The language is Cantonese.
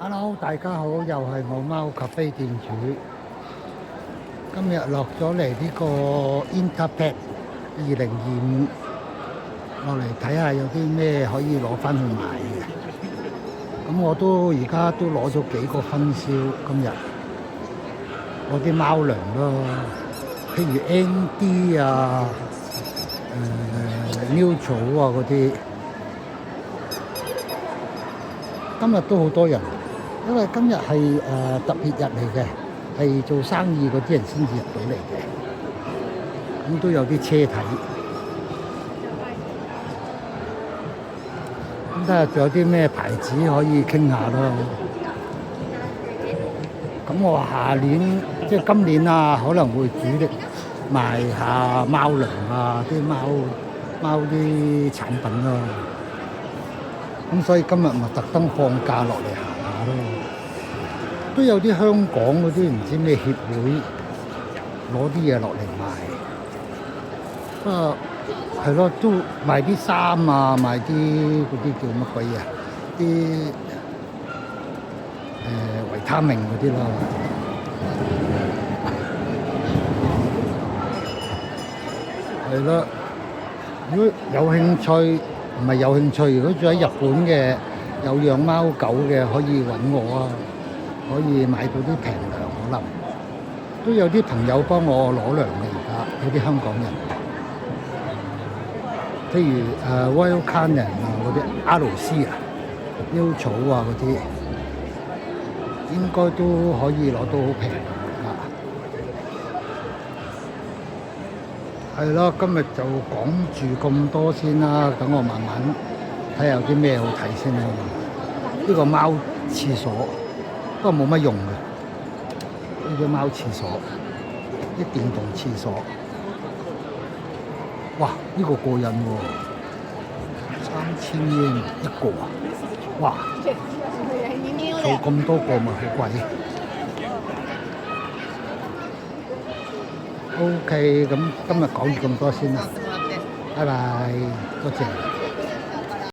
Hello，大家好，又係我貓咖啡店主。今日落咗嚟呢個 Interpret 2025，落嚟睇下有啲咩可以攞翻去買嘅。咁我都而家都攞咗幾個分銷，今日攞啲貓糧咯，譬如 ND 啊、Neutral 啊嗰啲。今日都好多人。因為今日係特別日嚟嘅，係做生意嗰啲人先至入到嚟嘅，咁都有啲車睇。咁睇下仲有啲咩牌子可以傾下咯。咁我下年即係今年啊，可能會主力賣下貓糧啊，啲貓啲產品咯。咁所以今日咪特登放假落嚟行下咯。都有啲香港嗰啲唔知咩協會攞啲嘢落嚟賣，不過係咯，都賣啲衫啊，賣啲嗰啲叫乜鬼啊？啲維他命嗰啲咯。係咯，如果有興趣，唔係有興趣，如果住喺日本嘅有養貓狗嘅，可以揾我啊！可以買到啲平糧，可能都有啲朋友幫我攞糧嘅。而家有啲香港人，譬如Royal Canin 啊嗰啲阿勞斯啊、腰草啊嗰啲，應該都可以攞到好平㗎。係咯，今日就講住咁多先啦，等我慢慢睇下有啲咩好睇先啦。呢個貓廁所。不過冇乜用嘅，呢啲貓廁所，啲電動廁所。哇！呢個過癮喎，3000円一個啊！哇！做咁多個咪好貴。OK，咁今日講住咁多先啦，拜拜，多謝。